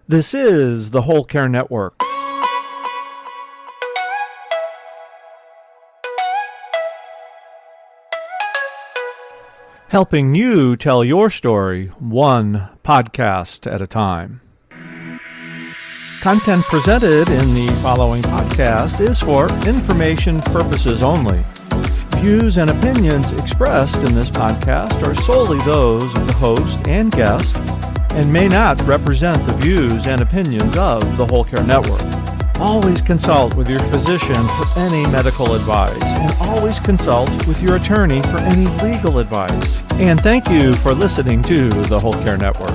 This is the Whole Care Network. Helping you tell your story one podcast at a time. Content presented in the following podcast is for information purposes only. Views and opinions expressed in this podcast are solely those of the host and guest and may not represent the views and opinions of the Whole Care Network. Always consult with your physician for any medical advice, and always consult with your attorney for any legal advice. And thank you for listening to the Whole Care Network.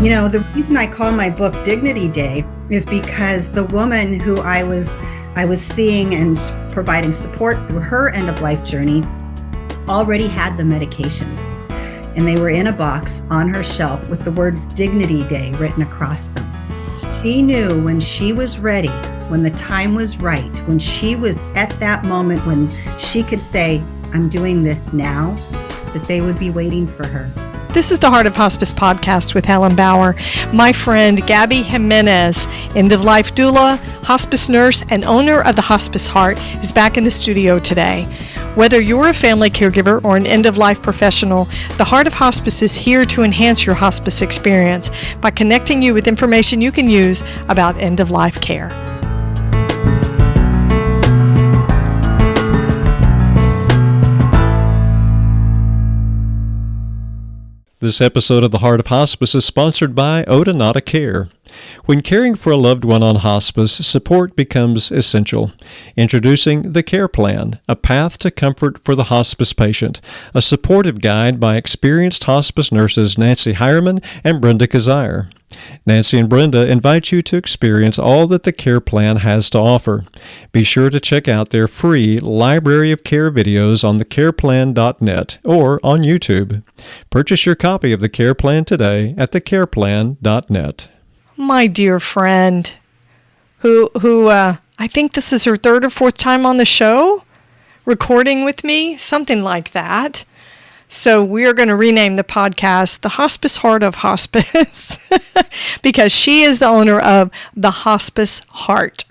You know, the reason I call my book Dignity Day is because the woman who I was seeing and providing support through her end-of-life journey already had the medications, and they were in a box on her shelf with the words Dignity Day written across them. She knew when she was ready, when the time was right, when she was at that moment when she could say, I'm doing this now, that they would be waiting for her. This is the Heart of Hospice podcast with Helen Bauer. My friend Gabby Jimenez, end-of-life doula, hospice nurse, and owner of the Hospice Heart, is back in the studio today. Whether you're a family caregiver or an end-of-life professional, the Heart of Hospice is here to enhance your hospice experience by connecting you with information you can use about end-of-life care. This episode of The Heart of Hospice is sponsored by Odonata Care. When caring for a loved one on hospice, support becomes essential. Introducing the Care Plan, a path to comfort for the hospice patient, a supportive guide by experienced hospice nurses Nancy Hireman and Brenda Kazire. Nancy and Brenda invite you to experience all that the Care Plan has to offer. Be sure to check out their free library of care videos on thecareplan.net or on YouTube. Purchase your copy of the Care Plan today at thecareplan.net. My dear friend, who I think this is her third or fourth time on the show, recording with me, something like that. So we're going to rename the podcast The Hospice Heart of Hospice because she is the owner of the Hospice Heart.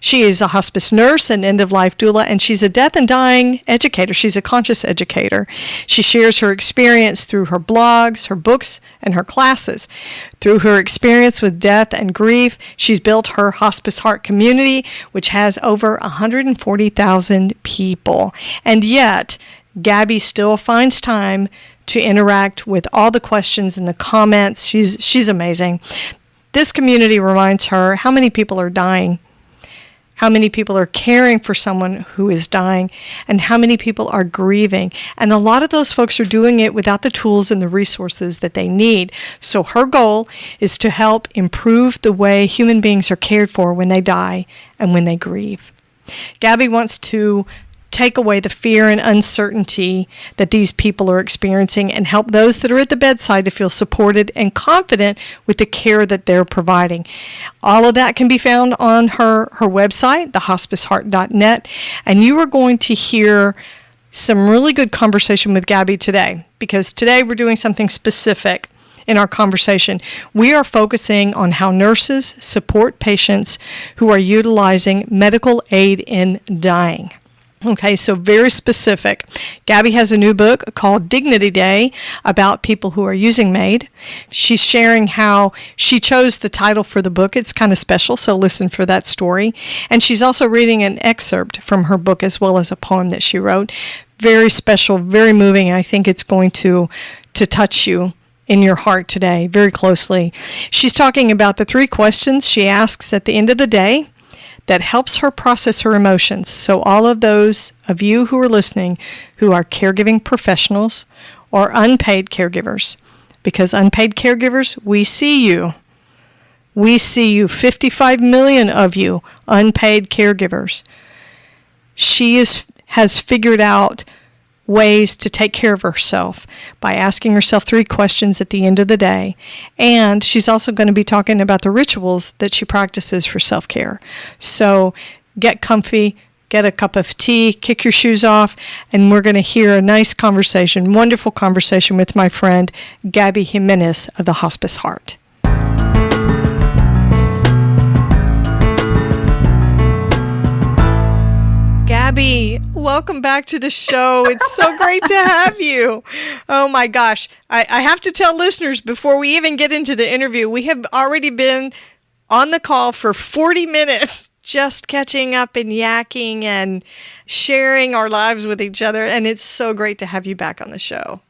She is a hospice nurse and end-of-life doula, and she's a death and dying educator. She's a conscious educator. She shares her experience through her blogs, her books, and her classes. Through her experience with death and grief, she's built her Hospice Heart community, which has over 140,000 people. And yet, Gabby still finds time to interact with all the questions and the comments. She's amazing. This community reminds her how many people are dying, how many people are caring for someone who is dying, and how many people are grieving. And a lot of those folks are doing it without the tools and the resources that they need. So her goal is to help improve the way human beings are cared for when they die and when they grieve. Gabby wants to take away the fear and uncertainty that these people are experiencing and help those that are at the bedside to feel supported and confident with the care that they're providing. All of that can be found on her website, thehospiceheart.net, and you are going to hear some really good conversation with Gabby today, because today we're doing something specific in our conversation. We are focusing on how nurses support patients who are utilizing medical aid in dying. Okay, so very specific. Gabby has a new book called Dignity Day about people who are using MAID. She's sharing how she chose the title for the book. It's kind of special, so listen for that story. And she's also reading an excerpt from her book as well as a poem that she wrote. Very special, very moving, and I think it's going to touch you in your heart today very closely. She's talking about the 3 questions she asks at the end of the day that helps her process her emotions. So all of those of you who are listening who are caregiving professionals or unpaid caregivers, because unpaid caregivers, we see you. We see you, 55 million of you unpaid caregivers. She has figured out ways to take care of herself by asking herself 3 questions at the end of the day. And she's also going to be talking about the rituals that she practices for self-care. So get comfy, get a cup of tea, kick your shoes off, and we're going to hear a nice conversation, wonderful conversation with my friend, Gabby Jimenez of the Hospice Heart. Gabby, welcome back to the show. It's so great to have you. Oh my gosh. I have to tell listeners before we even get into the interview, we have already been on the call for 40 minutes, just catching up and yakking and sharing our lives with each other. And it's so great to have you back on the show.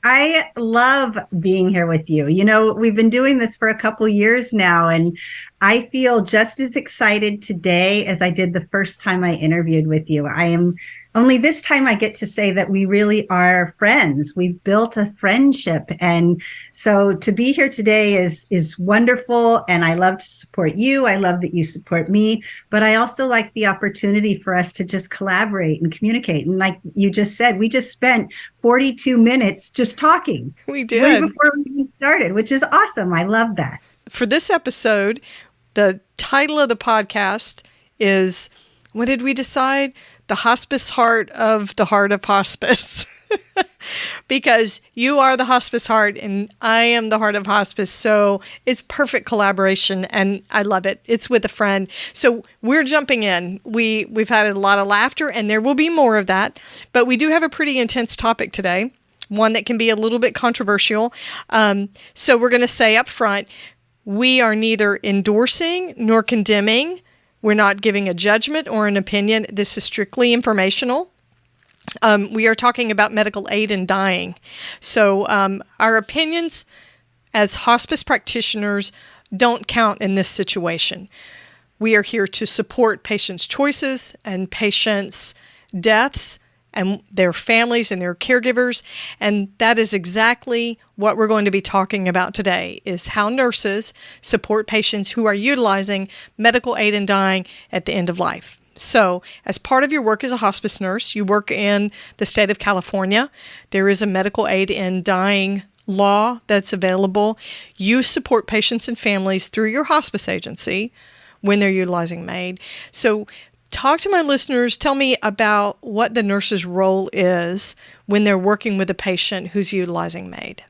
I love being here with you. You know, we've been doing this for a couple years now, and I feel just as excited today as I did the first time I interviewed with you. I am only this time I get to say that we really are friends. We've built a friendship. And so to be here today is wonderful. And I love to support you. I love that you support me. But I also like the opportunity for us to just collaborate and communicate. And like you just said, we just spent 42 minutes just talking. We did. Way before we even started, which is awesome. I love that. For this episode, the title of the podcast is, what did we decide? The Hospice Heart of the Heart of Hospice. Because you are the Hospice Heart and I am the Heart of Hospice. So it's perfect collaboration and I love it. It's with a friend. So we're jumping in. We've had a lot of laughter and there will be more of that. But we do have a pretty intense topic today, one that can be a little bit controversial. So we're going to say up front, we are neither endorsing nor condemning. We're not giving a judgment or an opinion. This is strictly informational. We are talking about medical aid in dying. So our opinions as hospice practitioners don't count in this situation. We are here to support patients' choices and patients' deaths and their families and their caregivers. And that is exactly what we're going to be talking about today, is how nurses support patients who are utilizing medical aid in dying at the end of life. So as part of your work as a hospice nurse, you work in the state of California. There is a medical aid in dying law that's available. You support patients and families through your hospice agency when they're utilizing MAID. So talk to my listeners. Tell me about what the nurse's role is when they're working with a patient who's utilizing MAID.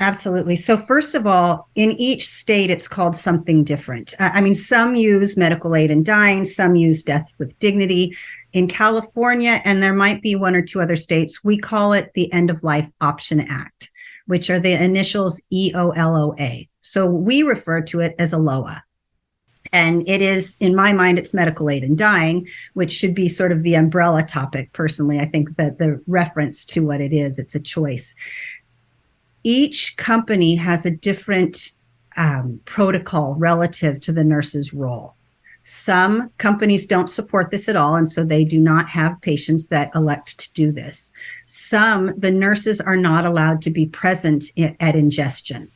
Absolutely. So first of all, in each state, it's called something different. I mean, some use medical aid in dying, some use death with dignity. In California, and there might be one or two other states, we call it the End of Life Option Act, which are the initials EOLOA. So we refer to it as ALOA. And it is, in my mind, it's medical aid in dying, which should be sort of the umbrella topic. Personally, I think that the reference to what it is, it's a choice. Each company has a different protocol relative to the nurse's role. Some companies don't support this at all, and so they do not have patients that elect to do this. The nurses are not allowed to be present at ingestion.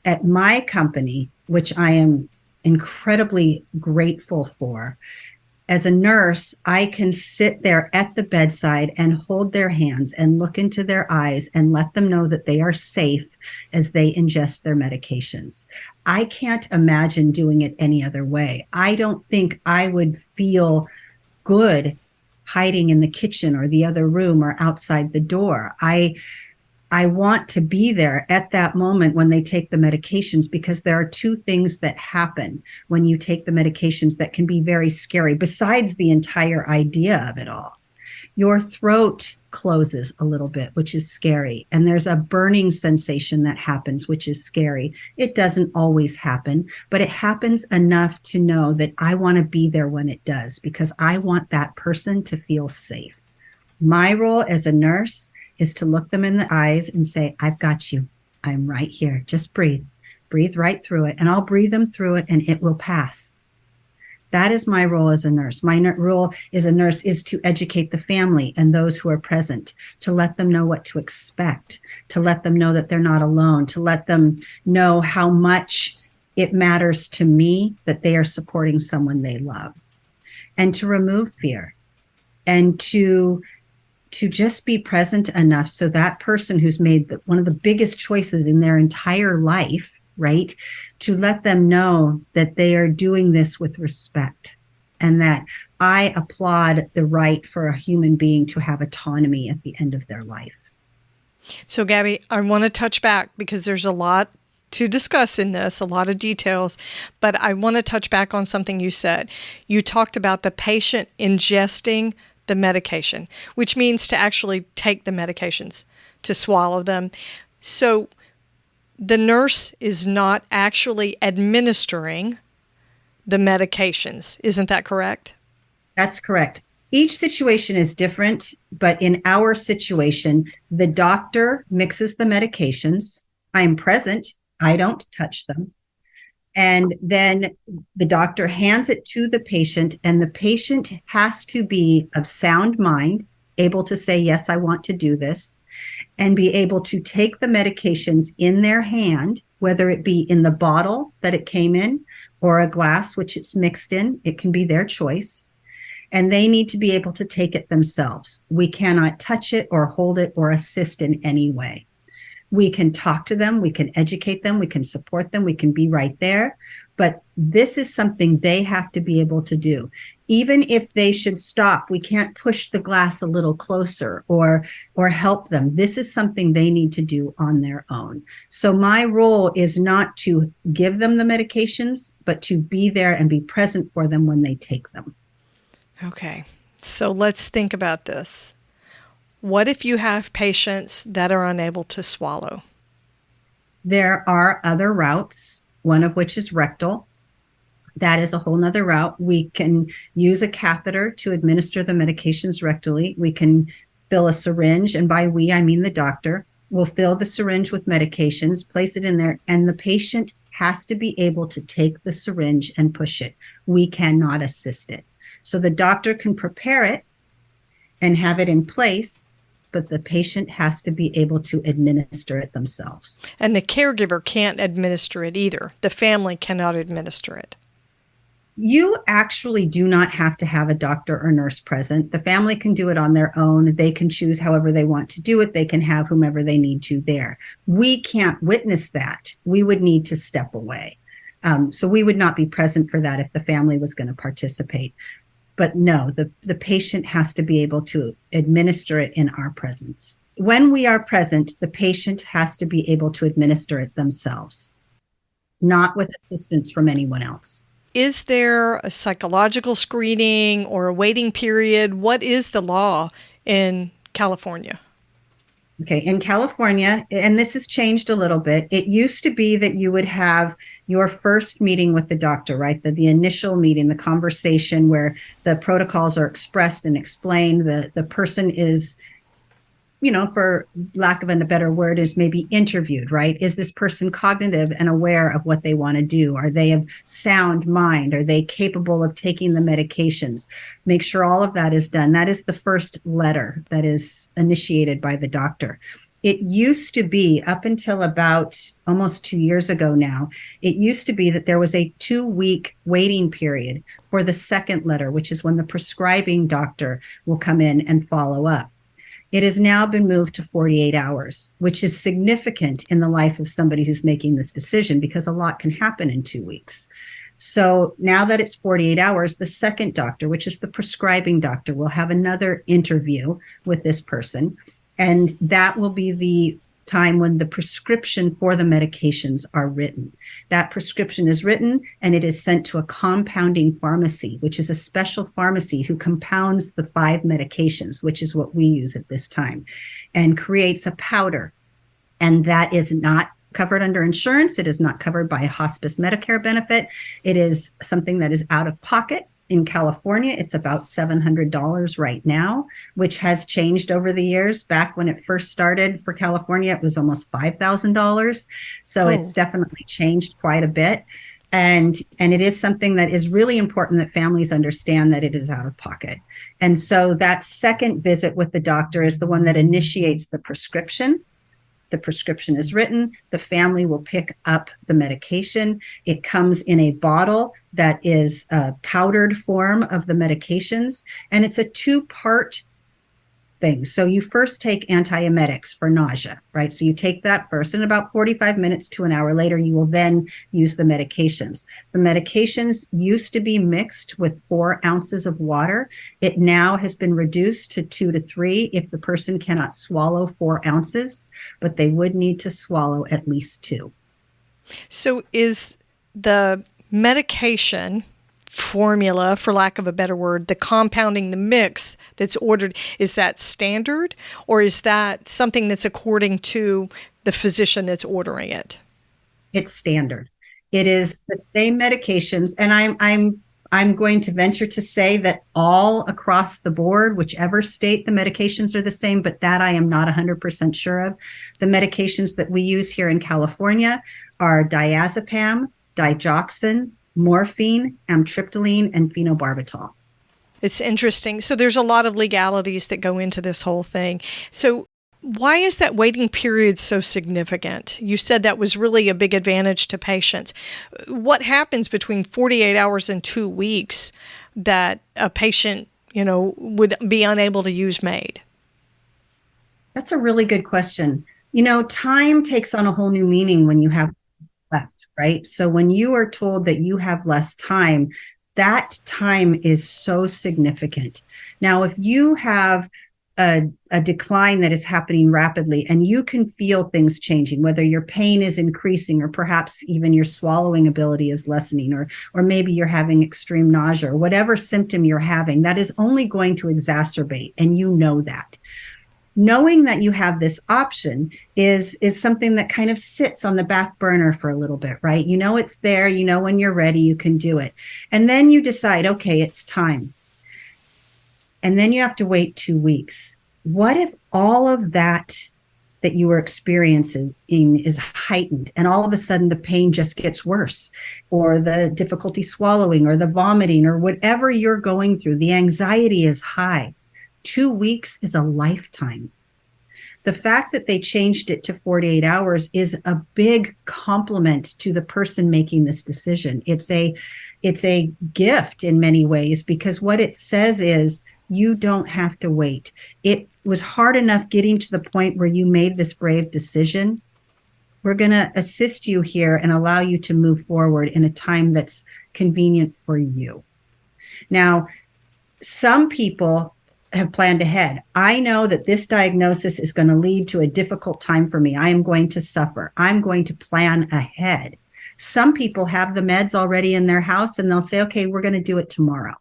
At my company, which I am incredibly grateful for, as a nurse, I can sit there at the bedside and hold their hands and look into their eyes and let them know that they are safe as they ingest their medications. I can't imagine doing it any other way. I don't think I would feel good hiding in the kitchen or the other room or outside the door. I want to be there at that moment when they take the medications, because there are two things that happen when you take the medications that can be very scary, besides the entire idea of it all. Your throat closes a little bit, which is scary. And there's a burning sensation that happens, which is scary. It doesn't always happen, but it happens enough to know that I want to be there when it does, because I want that person to feel safe. My role as a nurse is to look them in the eyes and say, I've got you. I'm right here. Just breathe. Breathe right through it. And I'll breathe them through it and it will pass. That is my role as a nurse. My role as a nurse is to educate the family and those who are present, to let them know what to expect, to let them know that they're not alone, to let them know how much it matters to me that they are supporting someone they love, and to remove fear, and to just be present enough so that person who's made one of the biggest choices in their entire life, right? To let them know that they are doing this with respect and that I applaud the right for a human being to have autonomy at the end of their life. So, Gabby, I want to touch back because there's a lot to discuss in this, a lot of details, but I want to touch back on something you said. You talked about the patient ingesting the medication, which means to actually take the medications, to swallow them. So the nurse is not actually administering the medications. Isn't that correct? That's correct. Each situation is different, but in our situation, the doctor mixes the medications. I'm present. I don't touch them. And then the doctor hands it to the patient, and the patient has to be of sound mind, able to say, yes, I want to do this, and be able to take the medications in their hand, whether it be in the bottle that it came in or a glass which it's mixed in. It can be their choice. And they need to be able to take it themselves. We cannot touch it or hold it or assist in any way. We can talk to them, we can educate them, we can support them, we can be right there. But this is something they have to be able to do. Even if they should stop, we can't push the glass a little closer or help them. This is something they need to do on their own. So my role is not to give them the medications, but to be there and be present for them when they take them. Okay, so let's think about this. What if you have patients that are unable to swallow? There are other routes, one of which is rectal. That is a whole nother route. We can use a catheter to administer the medications rectally. We can fill a syringe, and by we, I mean the doctor, will fill the syringe with medications, place it in there, and the patient has to be able to take the syringe and push it. We cannot assist it. So the doctor can prepare it and have it in place, but the patient has to be able to administer it themselves. And the caregiver can't administer it either. The family cannot administer it. You actually do not have to have a doctor or nurse present. The family can do it on their own. They can choose however they want to do it. They can have whomever they need to there. We can't witness that. We would need to step away. So we would not be present for that if the family was going to participate. But no, the patient has to be able to administer it in our presence. When we are present, the patient has to be able to administer it themselves, not with assistance from anyone else. Is there a psychological screening or a waiting period? What is the law in California? Okay, in California, and this has changed a little bit, it used to be that you would have your first meeting with the doctor, right? The initial meeting, the conversation where the protocols are expressed and explained. The person is, for lack of a better word, is maybe interviewed, right? Is this person cognitive and aware of what they want to do? Are they of sound mind? Are they capable of taking the medications? Make sure all of that is done. That is the first letter that is initiated by the doctor. It used to be, up until about almost 2 years ago now, it used to be that there was a 2-week waiting period for the second letter, which is when the prescribing doctor will come in and follow up. It has now been moved to 48 hours, which is significant in the life of somebody who's making this decision because a lot can happen in 2 weeks. So now that it's 48 hours, the second doctor, which is the prescribing doctor, will have another interview with this person. And that will be the time when the prescription for the medications are written. That prescription is written and it is sent to a compounding pharmacy, which is a special pharmacy who compounds the 5 medications, which is what we use at this time, and creates a powder. And that is not covered under insurance. It is not covered by a hospice Medicare benefit. It is something that is out of pocket. In California, it's about $700 right now, which has changed over the years. Back when it first started for California, it was almost $5,000. So It's definitely changed quite a bit. And it is something that is really important that families understand that it is out of pocket. And so that second visit with the doctor is the one that initiates the prescription. The prescription is written. The family will pick up the medication. It comes in a bottle that is a powdered form of the medications. And it's a 2-part things. So you first take antiemetics for nausea, right? So you take that first, and about 45 minutes to an hour later, you will then use the medications. The medications used to be mixed with 4 ounces of water. It now has been reduced to 2 to 3 if the person cannot swallow 4 ounces, but they would need to swallow at least 2. So is the medication formula, for lack of a better word, the compounding, the mix that's ordered, is that standard, or is that something that's according to the physician that's ordering it? It's standard. It is the same medications, and I'm going to venture to say that all across the board, whichever state, the medications are the same, but that I am not 100% sure of. The medications that we use here in California are diazepam, digoxin, morphine, amitriptyline, and phenobarbital. It's interesting. So there's a lot of legalities that go into this whole thing. So why is that waiting period so significant? You said that was really a big advantage to patients. What happens between 48 hours and 2 weeks that a patient, would be unable to use MAID? That's a really good question. Time takes on a whole new meaning when you have left, right? So when you are told that you have less time, that time is so significant. Now, if you have a decline that is happening rapidly and you can feel things changing, whether your pain is increasing or perhaps even your swallowing ability is lessening, or maybe you're having extreme nausea, or whatever symptom you're having, that is only going to exacerbate, and you know that. Knowing that you have this option is something that kind of sits on the back burner for a little bit, right? It's there, when you're ready, you can do it. And then you decide, okay, it's time. And then you have to wait 2 weeks. What if all of that you were experiencing is heightened, and all of a sudden the pain just gets worse, or the difficulty swallowing, or the vomiting, or whatever you're going through, the anxiety is high? 2 weeks is a lifetime. The fact that they changed it to 48 hours is a big compliment to the person making this decision. It's a gift in many ways, because what it says is you don't have to wait. It was hard enough getting to the point where you made this brave decision. We're going to assist you here and allow you to move forward in a time that's convenient for you. Now, some people have planned ahead. I know that this diagnosis is going to lead to a difficult time for me. I am going to suffer. I'm going to plan ahead. Some people have the meds already in their house, and they'll say, okay, we're going to do it tomorrow.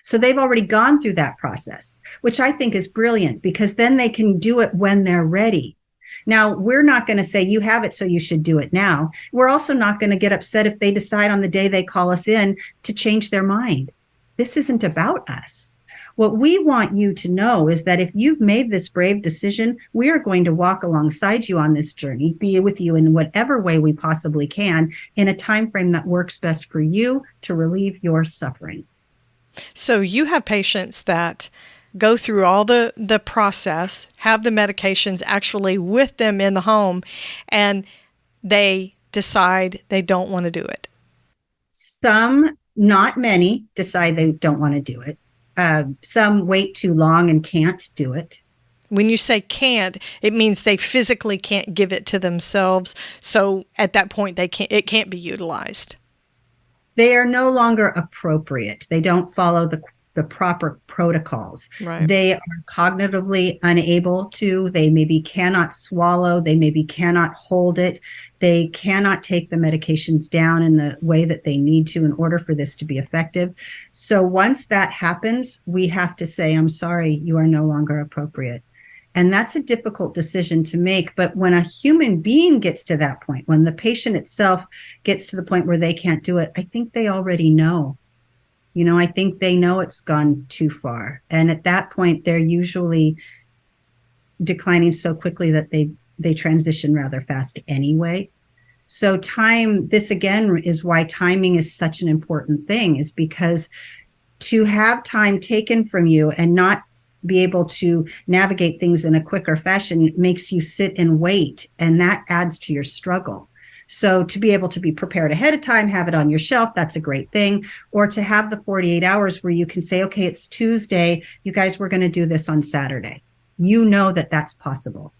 So they've already gone through that process, which I think is brilliant, because then they can do it when they're ready. Now, we're not going to say you have it, so you should do it now. We're also not going to get upset if they decide on the day they call us in to change their mind. This isn't about us. What we want you to know is that if you've made this brave decision, we are going to walk alongside you on this journey, be with you in whatever way we possibly can, in a time frame that works best for you to relieve your suffering. So you have patients that go through all the process, have the medications actually with them in the home, and they decide they don't want to do it. Some, not many, decide they don't want to do it. Some wait too long and can't do it. When you say can't, it means they physically can't give it to themselves. So at that point, it can't be utilized. They are no longer appropriate. They don't follow the proper protocols. Right. They are cognitively unable to. They maybe cannot swallow. They maybe cannot hold it. They cannot take the medications down in the way that they need to in order for this to be effective. So once that happens, we have to say, I'm sorry, you are no longer appropriate. And that's a difficult decision to make. But when a human being gets to that point, when the patient itself gets to the point where they can't do it, I think they already know. I think they know it's gone too far. And at that point, they're usually declining so quickly that they transition rather fast anyway. So this again is why timing is such an important thing, is because to have time taken from you and not be able to navigate things in a quicker fashion makes you sit and wait, and that adds to your struggle. So to be able to be prepared ahead of time, have it on your shelf, that's a great thing. Or to have the 48 hours where you can say, okay, it's Tuesday, you guys, we're going to do this on Saturday. you know that that's possible.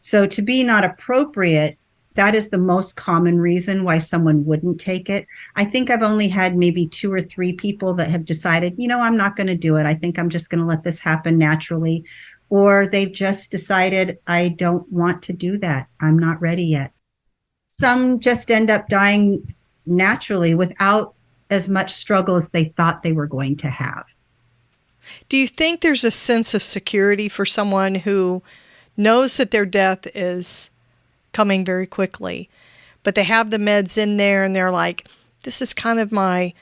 So to be not appropriate, that is the most common reason why someone wouldn't take it. I think I've only had maybe 2 or 3 people that have decided, I'm not going to do it. I think I'm just going to let this happen naturally. Or they've just decided, I don't want to do that. I'm not ready yet. Some just end up dying naturally without as much struggle as they thought they were going to have. Do you think there's a sense of security for someone who knows that their death is coming very quickly, but they have the meds in there and they're like, this is kind of my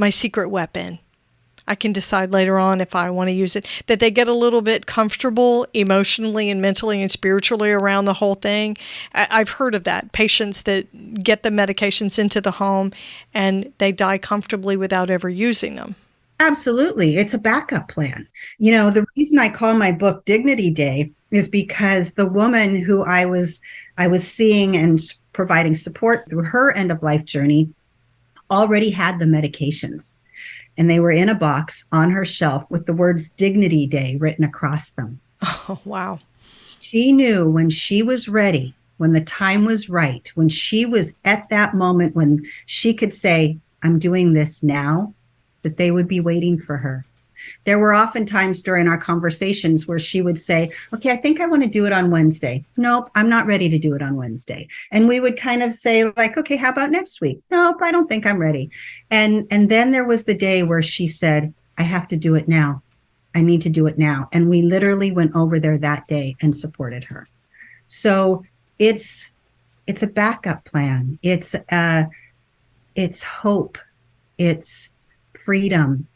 secret weapon. I can decide later on if I want to use it, that they get a little bit comfortable emotionally and mentally and spiritually around the whole thing? I've heard of that. Patients that get the medications into the home and they die comfortably without ever using them. Absolutely. It's a backup plan. The reason I call my book Dignity Day is because the woman who I was seeing and providing support through her end of life journey already had the medications. And they were in a box on her shelf with the words Dignity Day written across them. Oh, wow. She knew when she was ready, when the time was right, when she was at that moment when she could say, I'm doing this now, that they would be waiting for her. There were often times during our conversations where she would say, okay, I think I want to do it on Wednesday. Nope, I'm not ready to do it on Wednesday. And we would kind of say like, okay, how about next week? Nope, I don't think I'm ready. And then there was the day where she said, I have to do it now. I need to do it now. And we literally went over there that day and supported her. So it's a backup plan. It's hope. It's freedom.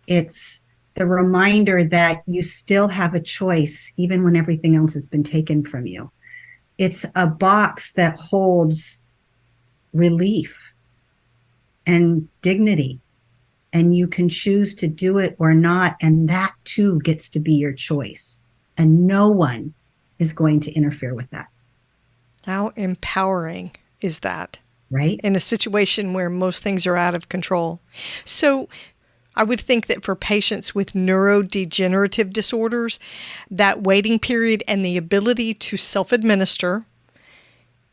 It's the reminder that you still have a choice, even when everything else has been taken from you. It's a box that holds relief and dignity, and you can choose to do it or not. And that too gets to be your choice. And no one is going to interfere with that. How empowering is that? Right? In a situation where most things are out of control. So I would think that for patients with neurodegenerative disorders, that waiting period and the ability to self-administer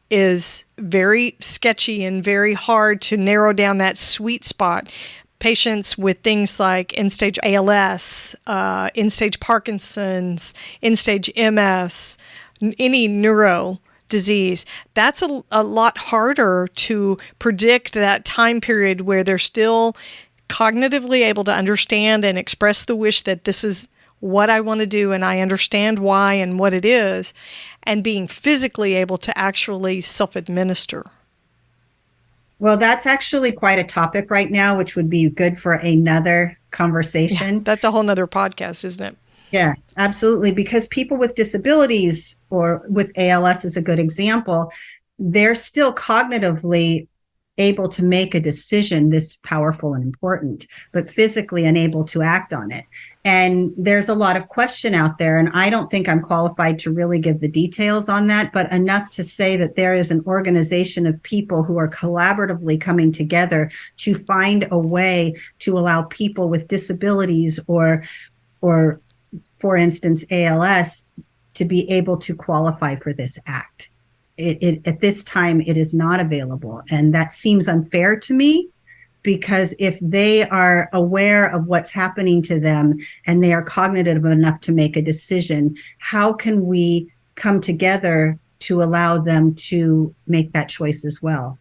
is very sketchy and very hard to narrow down that sweet spot. Patients with things like end-stage ALS, end-stage Parkinson's, end-stage MS, any neuro disease, that's a lot harder to predict that time period where they're still cognitively able to understand and express the wish that this is what I want to do and I understand why and what it is, and being physically able to actually self-administer. Well, that's actually quite a topic right now, which would be good for another conversation. Yeah, that's a whole nother podcast, isn't it? Yes, absolutely. Because people with disabilities, or with ALS is a good example, they're still cognitively able to make a decision this powerful and important, but physically unable to act on it. And there's a lot of question out there, and I don't think I'm qualified to really give the details on that, but enough to say that there is an organization of people who are collaboratively coming together to find a way to allow people with disabilities or for instance, ALS, to be able to qualify for this act. It at this time, it is not available. And that seems unfair to me, because if they are aware of what's happening to them and they are cognitive enough to make a decision, how can we come together to allow them to make that choice as well?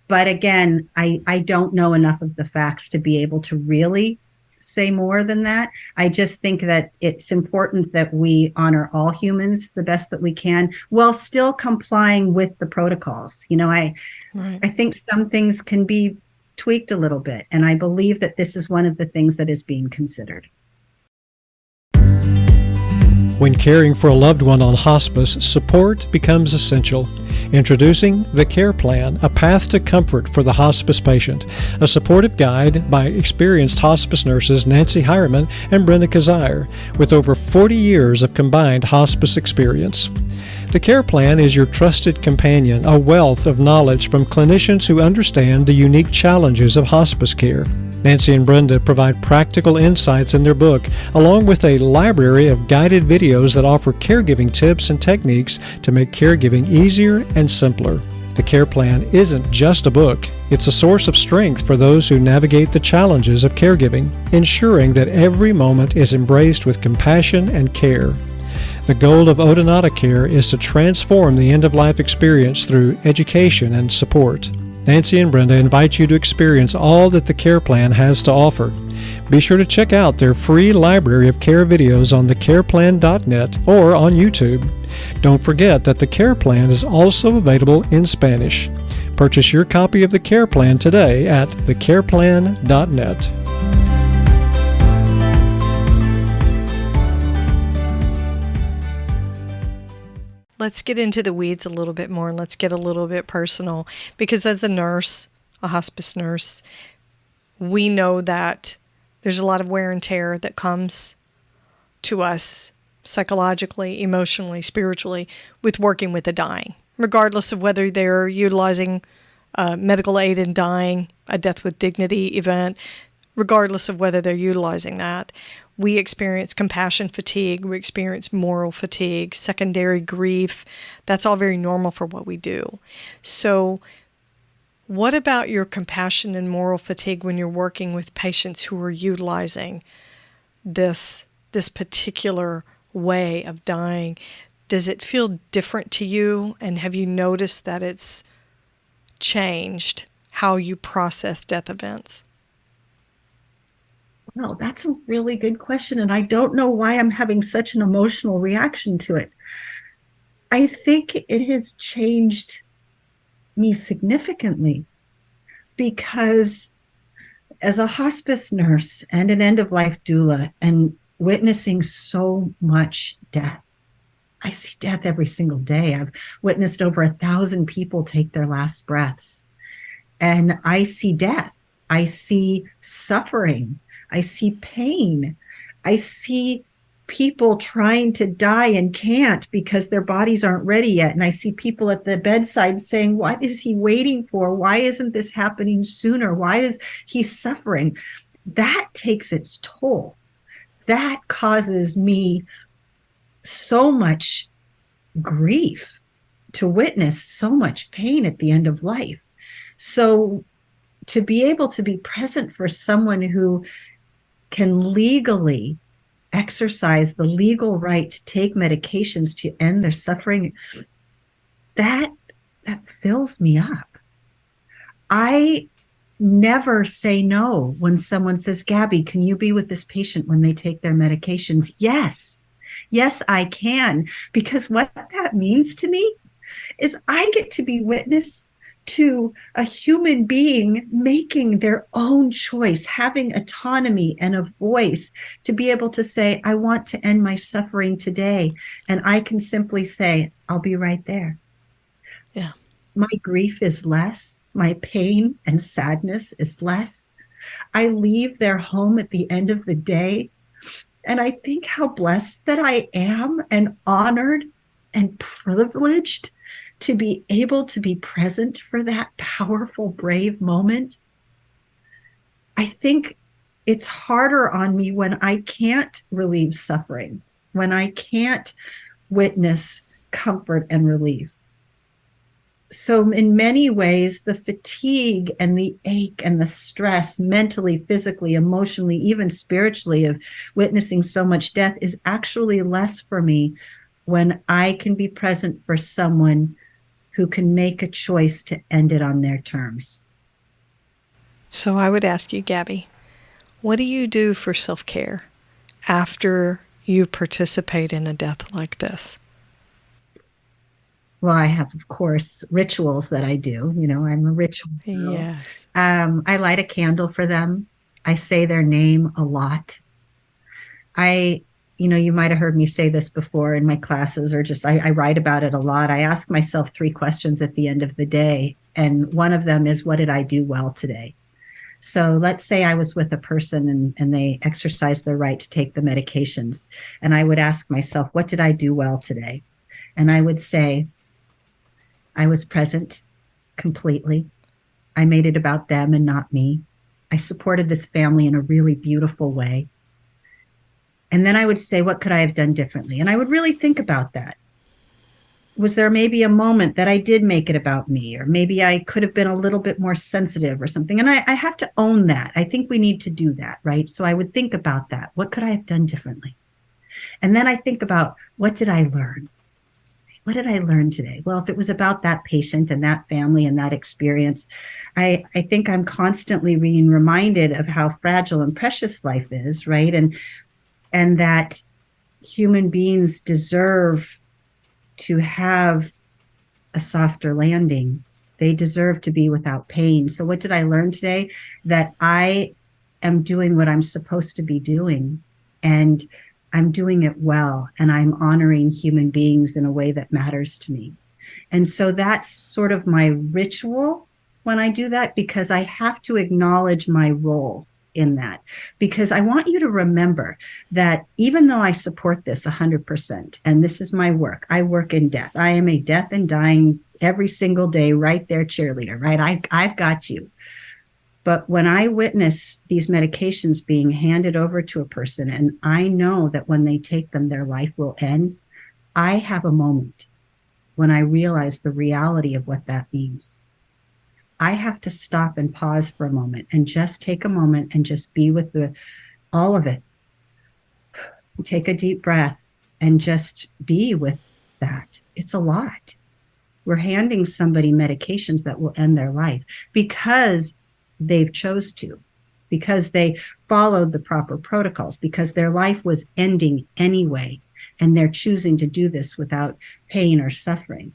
But again, I don't know enough of the facts to be able to really say more than that. I just think that it's important that we honor all humans the best that we can while still complying with the protocols. I think some things can be tweaked a little bit, and I believe that this is one of the things that is being considered. When caring for a loved one on hospice, support becomes essential. Introducing the Care Plan, a path to comfort for the hospice patient, a supportive guide by experienced hospice nurses Nancy Hireman and Brenda Kazire, with over 40 years of combined hospice experience. The Care Plan is your trusted companion, a wealth of knowledge from clinicians who understand the unique challenges of hospice care. Nancy and Brenda provide practical insights in their book, along with a library of guided videos that offer caregiving tips and techniques to make caregiving easier and simpler. The Care Plan isn't just a book, it's a source of strength for those who navigate the challenges of caregiving, ensuring that every moment is embraced with compassion and care. The goal of Odonata Care is to transform the end-of-life experience through education and support. Nancy and Brenda invite you to experience all that the Care Plan has to offer. Be sure to check out their free library of care videos on thecareplan.net or on YouTube. Don't forget that the Care Plan is also available in Spanish. Purchase your copy of the Care Plan today at thecareplan.net. Let's get into the weeds a little bit more and let's get a little bit personal, because as a nurse, a hospice nurse, we know that there's a lot of wear and tear that comes to us psychologically, emotionally, spiritually with working with the dying, regardless of whether they're utilizing medical aid in dying, a death with dignity event, regardless of whether they're utilizing that. We experience compassion fatigue, we experience moral fatigue, secondary grief. That's all very normal for what we do. So what about your compassion and moral fatigue when you're working with patients who are utilizing this particular way of dying? Does it feel different to you? And have you noticed that it's changed how you process death events? Well, that's a really good question, and I don't know why I'm having such an emotional reaction to it. I think it has changed me significantly because as a hospice nurse and an end-of-life doula and witnessing so much death, I see death every single day. I've witnessed over 1,000 people take their last breaths, and I see death. I see suffering. I see pain. I see people trying to die and can't because their bodies aren't ready yet. And I see people at the bedside saying, what is he waiting for? Why isn't this happening sooner? Why is he suffering? That takes its toll. That causes me so much grief to witness so much pain at the end of life. So to be able to be present for someone who can legally exercise the legal right to take medications to end their suffering, that fills me up. I never say no when someone says, Gabby, can you be with this patient when they take their medications? Yes, I can, because what that means to me is I get to be witness to a human being making their own choice, having autonomy and a voice to be able to say, I want to end my suffering today. And I can simply say, I'll be right there. Yeah. My grief is less. My pain and sadness is less. I leave their home at the end of the day, and I think how blessed that I am and honored and privileged to be able to be present for that powerful, brave moment. I think it's harder on me when I can't relieve suffering, when I can't witness comfort and relief. So in many ways, the fatigue and the ache and the stress mentally, physically, emotionally, even spiritually of witnessing so much death is actually less for me when I can be present for someone who can make a choice to end it on their terms. So I would ask you, Gabby, what do you do for self-care after you participate in a death like this? Well, I have, of course, rituals that I do. You know, I'm a ritual girl. Yes. I light a candle for them. I say their name a lot. You might have heard me say this before in my classes, or just I write about it a lot. I ask myself 3 questions at the end of the day. And one of them is, what did I do well today? So let's say I was with a person and they exercised their right to take the medications. And I would ask myself, what did I do well today? And I would say, I was present completely. I made it about them and not me. I supported this family in a really beautiful way. And then I would say, what could I have done differently? And I would really think about that. Was there maybe a moment that I did make it about me, or maybe I could have been a little bit more sensitive or something? And I have to own that. I think we need to do that, right? So I would think about that. What could I have done differently? And then I think about, what did I learn? What did I learn today? Well, if it was about that patient and that family and that experience, I think I'm constantly being reminded of how fragile and precious life is, right? And that human beings deserve to have a softer landing. They deserve to be without pain. So what did I learn today? That I am doing what I'm supposed to be doing, and I'm doing it well, and I'm honoring human beings in a way that matters to me. And so that's sort of my ritual when I do that, because I have to acknowledge my role in that, because I want you to remember that even though I support this 100%, and this is my work, I work in death. I am a death and dying every single day, right there, cheerleader, right? I've got you. But when I witness these medications being handed over to a person, and I know that when they take them, their life will end, I have a moment when I realize the reality of what that means. I have to stop and pause for a moment and just take a moment and just be with all of it. Take a deep breath and just be with that. It's a lot. We're handing somebody medications that will end their life because they've chose to, because they followed the proper protocols, because their life was ending anyway, and they're choosing to do this without pain or suffering.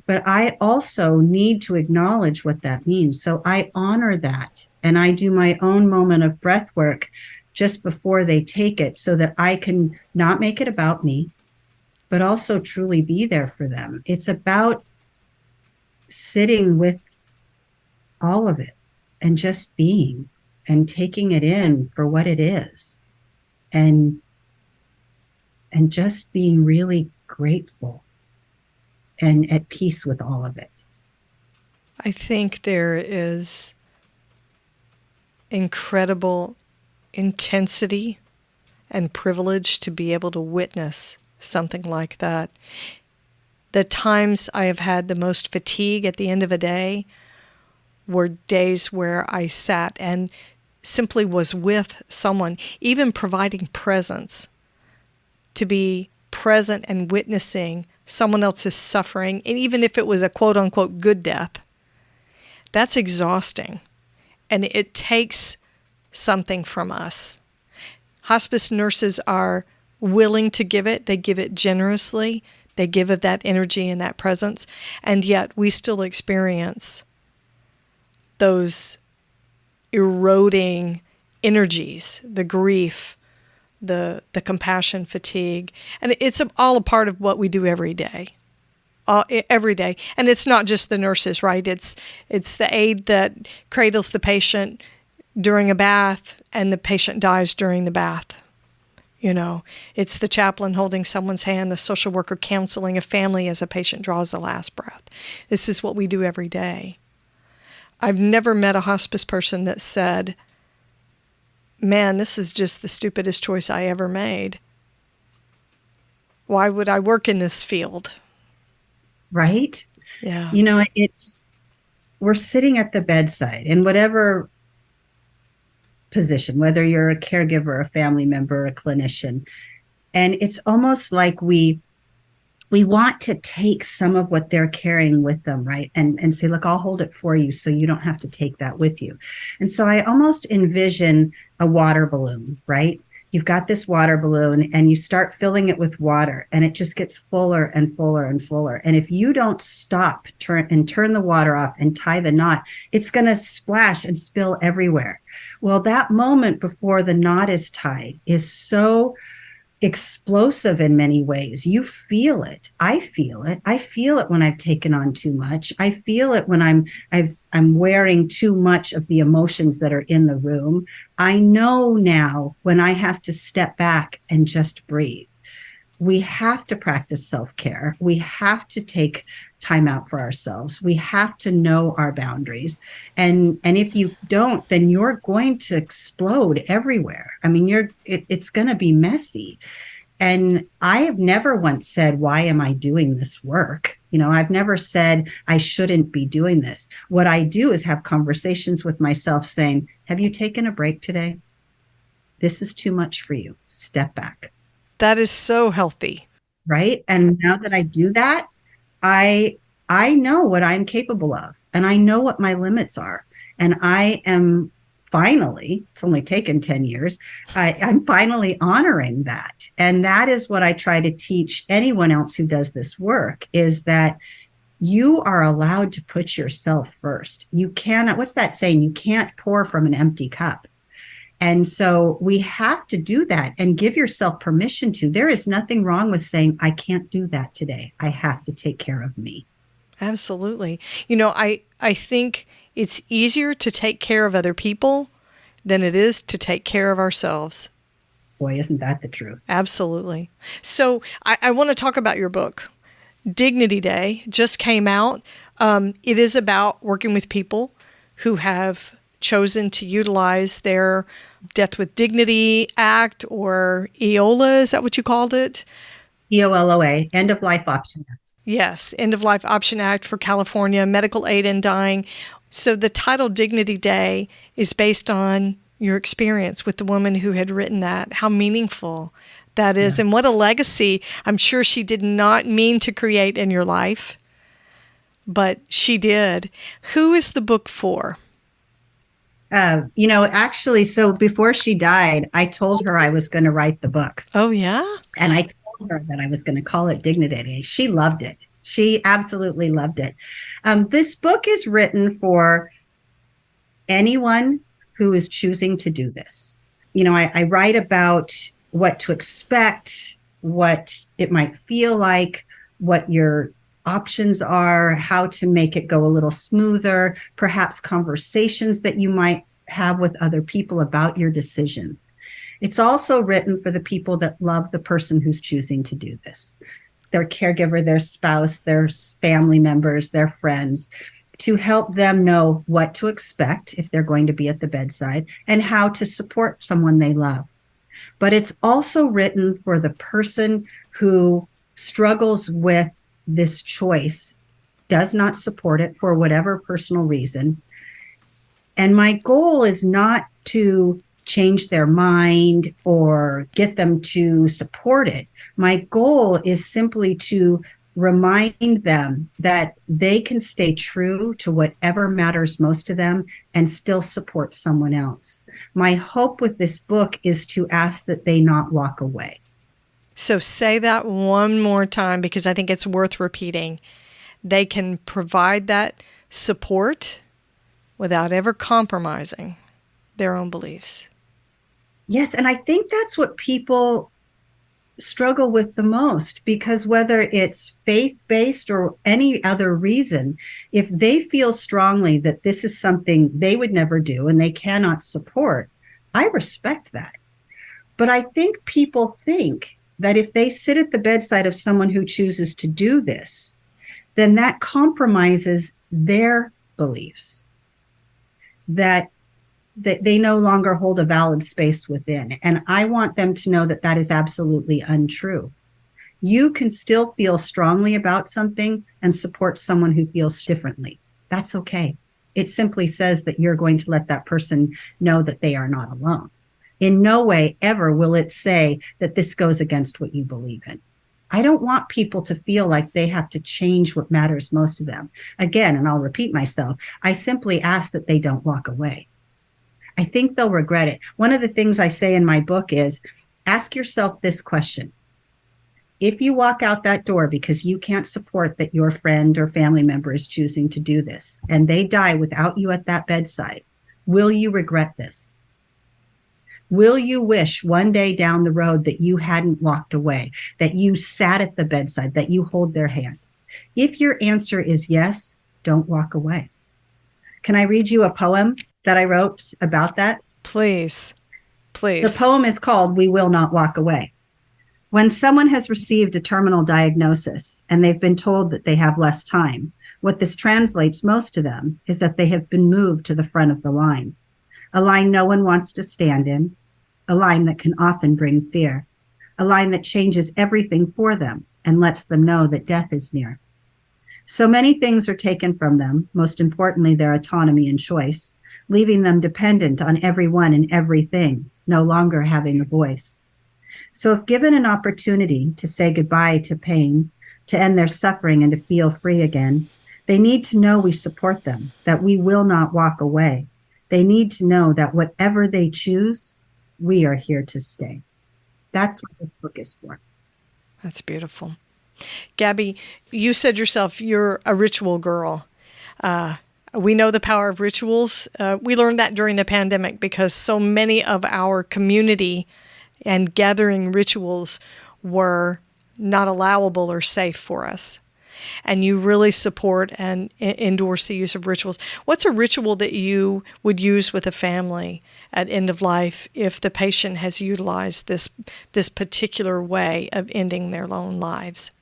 But I also need to acknowledge what that means. So I honor that, and I do my own moment of breath work just before they take it, so that I can not make it about me, but also truly be there for them. It's about sitting with all of it and just being and taking it in for what it is, and just being really grateful and at peace with all of it. I think there is incredible intensity and privilege to be able to witness something like that. The times I have had the most fatigue at the end of a day were days where I sat and simply was with someone, even providing presence, to be present and witnessing someone else's suffering, and even if it was a quote-unquote good death. That's exhausting, and it takes something from us. Hospice nurses are willing to give it. They give it generously. They give of that energy and that presence, and yet we still experience those eroding energies, the grief, the compassion fatigue. And it's all a part of what we do every day. Every day. And it's not just the nurses, right? It's the aide that cradles the patient during a bath and the patient dies during the bath. You know, it's the chaplain holding someone's hand, the social worker counseling a family as a patient draws the last breath. This is what we do every day. I've never met a hospice person that said, man, this is just the stupidest choice I ever made. Why would I work in this field? Right? Yeah. You know, we're sitting at the bedside in whatever position, whether you're a caregiver, a family member, a clinician. And it's almost like we want to take some of what they're carrying with them, right? And say, look, I'll hold it for you so you don't have to take that with you. And so I almost envision a water balloon, right? You've got this water balloon and you start filling it with water, and it just gets fuller and fuller and fuller. And if you don't stop, turn the water off and tie the knot, it's going to splash and spill everywhere. Well, that moment before the knot is tied is so explosive in many ways. You feel it. I feel it. I feel it when I've taken on too much. I feel it when I'm wearing too much of the emotions that are in the room. I know now when I have to step back and just breathe. We have to practice self-care. We have to take time out for ourselves. We have to know our boundaries. And if you don't, then you're going to explode everywhere. I mean, it's going to be messy. And I have never once said, why am I doing this work? I've never said I shouldn't be doing this. What I do is have conversations with myself saying, have you taken a break today? This is too much for you. Step back. That is so healthy. Right. And now that I do that, I know what I'm capable of, and I know what my limits are. And I am finally, it's only taken 10 years, I'm finally honoring that. And that is what I try to teach anyone else who does this work, is that you are allowed to put yourself first. You cannot, what's that saying? You can't pour from an empty cup. And so we have to do that and give yourself permission to. There is nothing wrong with saying, I can't do that today. I have to take care of me. Absolutely. I think it's easier to take care of other people than it is to take care of ourselves. Boy, isn't that the truth? Absolutely. So I want to talk about your book. Dignity Day just came out. It is about working with people who have chosen to utilize their Death with Dignity Act, or EOLA, is that what you called it? EOLOA, End of Life Option Act. Yes, End of Life Option Act for California, medical aid in dying. So the title Dignity Day is based on your experience with the woman who had written that. How meaningful that is, and what a legacy I'm sure she did not mean to create in your life, but she did. Who is the book for? Actually, so before she died, I told her I was going to write the book. Oh, yeah? And I told her that I was going to call it Dignity Day. She loved it. She absolutely loved it. This book is written for anyone who is choosing to do this. I write about what to expect, what it might feel like, what your options are, how to make it go a little smoother, perhaps conversations that you might have with other people about your decision. It's also written for the people that love the person who's choosing to do this, their caregiver, their spouse, their family members, their friends, to help them know what to expect if they're going to be at the bedside and how to support someone they love. But it's also written for the person who struggles with this choice, does not support it for whatever personal reason. And my goal is not to change their mind or get them to support it. My goal is simply to remind them that they can stay true to whatever matters most to them and still support someone else. My hope with this book is to ask that they not walk away. So say that one more time, because I think it's worth repeating. They can provide that support without ever compromising their own beliefs. Yes, and I think that's what people struggle with the most, because whether it's faith-based or any other reason, if they feel strongly that this is something they would never do and they cannot support, I respect that. But I think people think that if they sit at the bedside of someone who chooses to do this, then that compromises their beliefs, that they no longer hold a valid space within. And I want them to know that that is absolutely untrue. You can still feel strongly about something and support someone who feels differently. That's okay. It simply says that you're going to let that person know that they are not alone. In no way ever will it say that this goes against what you believe in. I don't want people to feel like they have to change what matters most to them. Again, and I'll repeat myself, I simply ask that they don't walk away. I think they'll regret it. One of the things I say in my book is, ask yourself this question. If you walk out that door because you can't support that your friend or family member is choosing to do this, and they die without you at that bedside, will you regret this? Will you wish one day down the road that you hadn't walked away, that you sat at the bedside, that you hold their hand? If your answer is yes, don't walk away. Can I read you a poem that I wrote about that? Please, please. The poem is called We Will Not Walk Away. When someone has received a terminal diagnosis and they've been told that they have less time, what this translates most to them is that they have been moved to the front of the line, a line no one wants to stand in, a line that can often bring fear, a line that changes everything for them and lets them know that death is near. So many things are taken from them, most importantly, their autonomy and choice, leaving them dependent on everyone and everything, no longer having a voice. So if given an opportunity to say goodbye to pain, to end their suffering and to feel free again, they need to know we support them, that we will not walk away. They need to know that whatever they choose, we are here to stay. That's what this book is for. That's beautiful. Gabby, you said yourself you're a ritual girl. We know the power of rituals. We learned that during the pandemic because so many of our community and gathering rituals were not allowable or safe for us. And you really support and endorse the use of rituals. What's a ritual that you would use with a family at end of life if the patient has utilized this particular way of ending their own lives?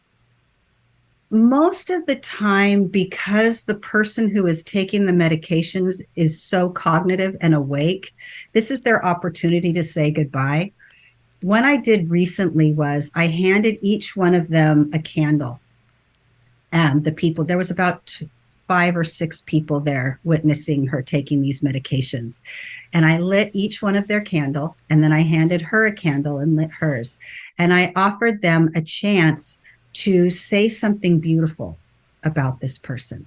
Most of the time, because the person who is taking the medications is so cognitive and awake, this is their opportunity to say goodbye. What I did recently was I handed each one of them a candle. The people, there was about 5 or 6 people there witnessing her taking these medications. And I lit each one of their candle, and then I handed her a candle and lit hers. And I offered them a chance to say something beautiful about this person,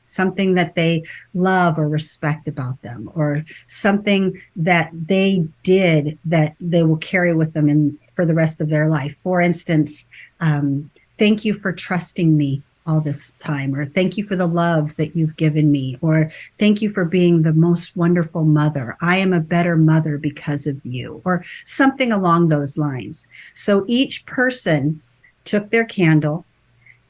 something that they love or respect about them, or something that they did that they will carry with them for the rest of their life. For instance, thank you for trusting me all this time, or thank you for the love that you've given me, or thank you for being the most wonderful mother. I am a better mother because of you, or something along those lines. So each person took their candle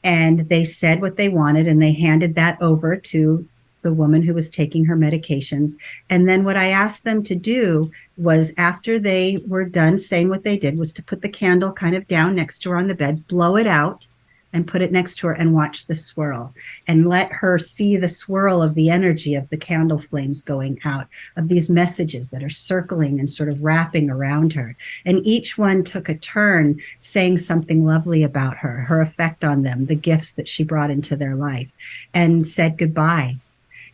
and they said what they wanted, and they handed that over to the woman who was taking her medications. And then what I asked them to do was, after they were done saying what they did, was to put the candle kind of down next to her on the bed, blow it out, and put it next to her and watch the swirl, and let her see the swirl of the energy of the candle flames going out, of these messages that are circling and sort of wrapping around her. And each one took a turn saying something lovely about her, her effect on them, the gifts that she brought into their life, and said goodbye.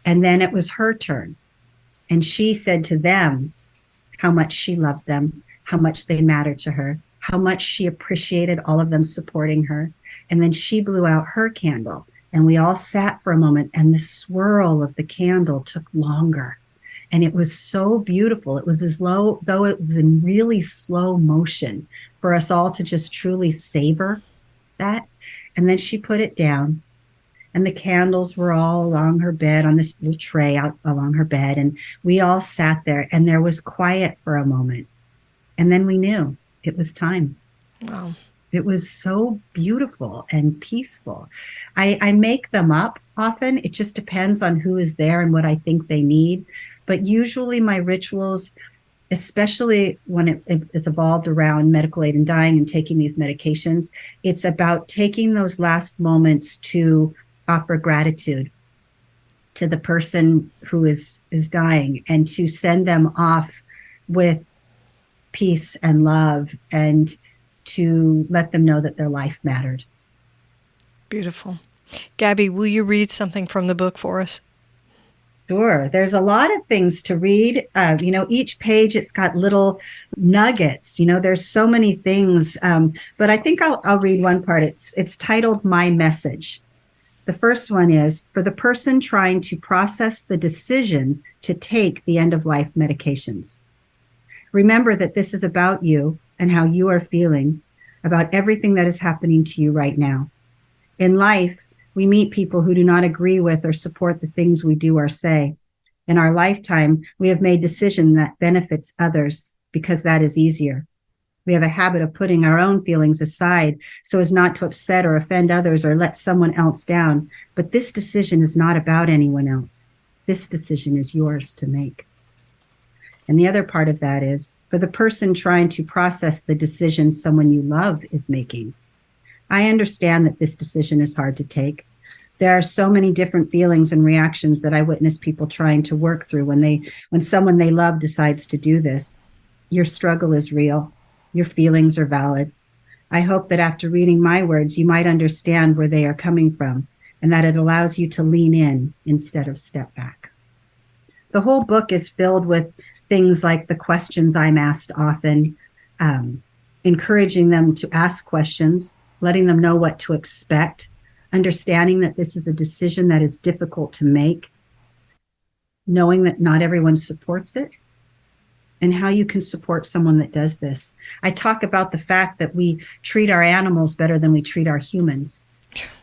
And then it was her turn. And she said to them how much she loved them, how much they mattered to her, how much she appreciated all of them supporting her. And then she blew out her candle, and we all sat for a moment, and the swirl of the candle took longer. And it was so beautiful. It was as though it was in really slow motion for us all to just truly savor that. And then she put it down, and the candles were all along her bed on this little tray out along her bed. And we all sat there, and there was quiet for a moment. And then we knew it was time. Wow. It was so beautiful and peaceful. I make them up often. It just depends on who is there and what I think they need. But usually my rituals, especially when it is evolved around medical aid and dying and taking these medications, it's about taking those last moments to offer gratitude to the person who is dying, and to send them off with peace and love, and to let them know that their life mattered. Beautiful. Gabby, will you read something from the book for us? Sure. There's a lot of things to read. Each page, it's got little nuggets. There's so many things. But I think I'll read one part. It's titled My Message. The first one is, for the person trying to process the decision to take the end-of-life medications. Remember that this is about you and how you are feeling, about everything that is happening to you right now. In life, we meet people who do not agree with or support the things we do or say. In our lifetime, we have made decisions that benefits others because that is easier. We have a habit of putting our own feelings aside so as not to upset or offend others or let someone else down. But this decision is not about anyone else. This decision is yours to make. And the other part of that is for the person trying to process the decision someone you love is making. I understand that this decision is hard to take. There are so many different feelings and reactions that I witness people trying to work through when someone they love decides to do this. Your struggle is real. Your feelings are valid. I hope that after reading my words, you might understand where they are coming from and that it allows you to lean in instead of step back. The whole book is filled with things like the questions I'm asked often, encouraging them to ask questions, letting them know what to expect, understanding that this is a decision that is difficult to make, knowing that not everyone supports it, and how you can support someone that does this. I talk about the fact that we treat our animals better than we treat our humans.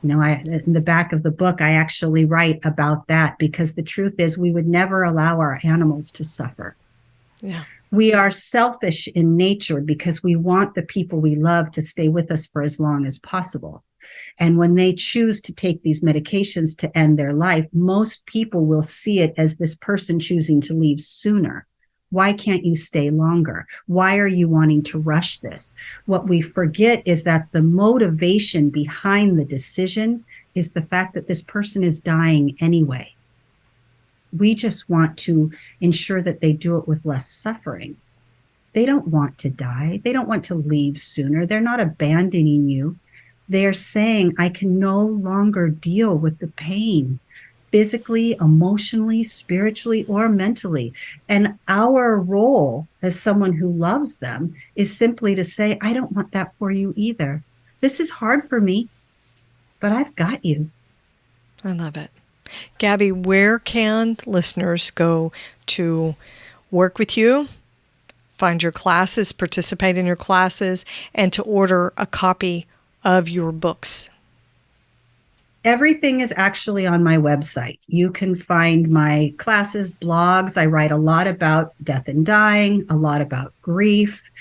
You know, in the back of the book, I actually write about that because the truth is we would never allow our animals to suffer. Yeah. We are selfish in nature because we want the people we love to stay with us for as long as possible. And when they choose to take these medications to end their life, most people will see it as this person choosing to leave sooner. Why can't you stay longer? Why are you wanting to rush this? What we forget is that the motivation behind the decision is the fact that this person is dying anyway. We just want to ensure that they do it with less suffering. They don't want to die. They don't want to leave sooner. They're not abandoning you. They're saying, I can no longer deal with the pain, physically, emotionally, spiritually, or mentally. And our role as someone who loves them is simply to say, I don't want that for you either. This is hard for me, but I've got you. I love it. Gabby, where can listeners go to work with you, find your classes, participate in your classes, and to order a copy of your books? Everything is actually on my website. You can find my classes, blogs. I write a lot about death and dying, a lot about grief.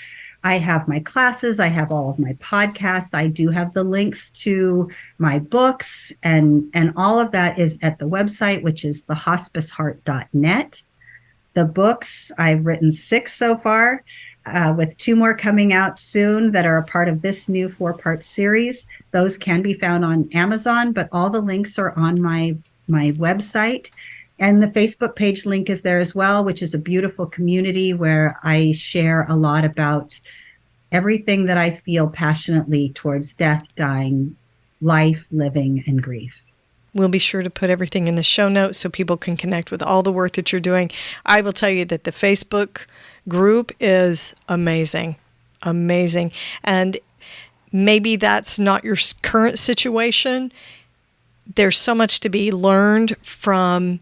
I have my classes. I have all of my podcasts. I do have the links to my books, and all of that is at the website, which is thehospiceheart.net. The books, I've written 6 so far, with 2 more coming out soon that are a part of this new 4-part series. Those can be found on Amazon, but all the links are on my website. And the Facebook page link is there as well, which is a beautiful community where I share a lot about everything that I feel passionately towards death, dying, life, living, and grief. We'll be sure to put everything in the show notes so people can connect with all the work that you're doing. I will tell you that the Facebook group is amazing, amazing. And maybe that's not your current situation. There's so much to be learned from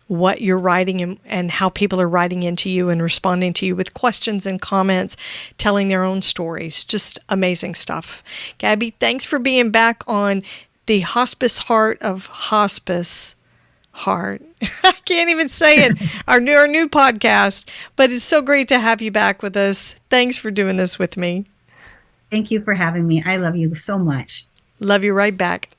what you're writing and how people are writing into you and responding to you with questions and comments, telling their own stories. Just amazing stuff. Gabby, thanks for being back on the Hospice Heart of Hospice Heart. I can't even say it. Our new podcast, but it's so great to have you back with us. Thanks for doing this with me. Thank you for having me. I love you so much. Love you right back.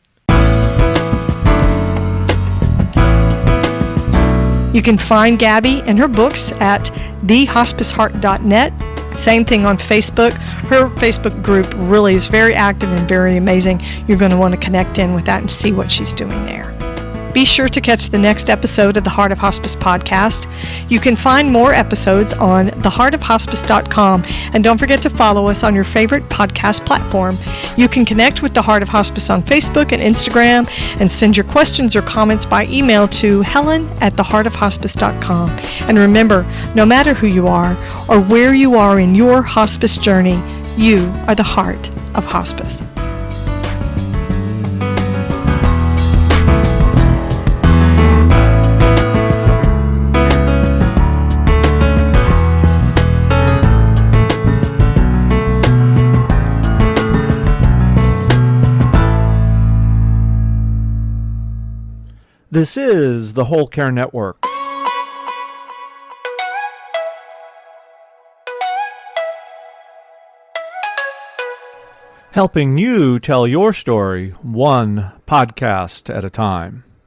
You can find Gabby and her books at thehospiceheart.net. Same thing on Facebook. Her Facebook group really is very active and very amazing. You're going to want to connect in with that and see what she's doing there. Be sure to catch the next episode of the Heart of Hospice podcast. You can find more episodes on theheartofhospice.com, and don't forget to follow us on your favorite podcast platform. You can connect with the Heart of Hospice on Facebook and Instagram and send your questions or comments by email to helen@theheartofhospice.com. And remember, no matter who you are or where you are in your hospice journey, you are the heart of hospice. This is the Whole Care Network. Helping you tell your story one podcast at a time.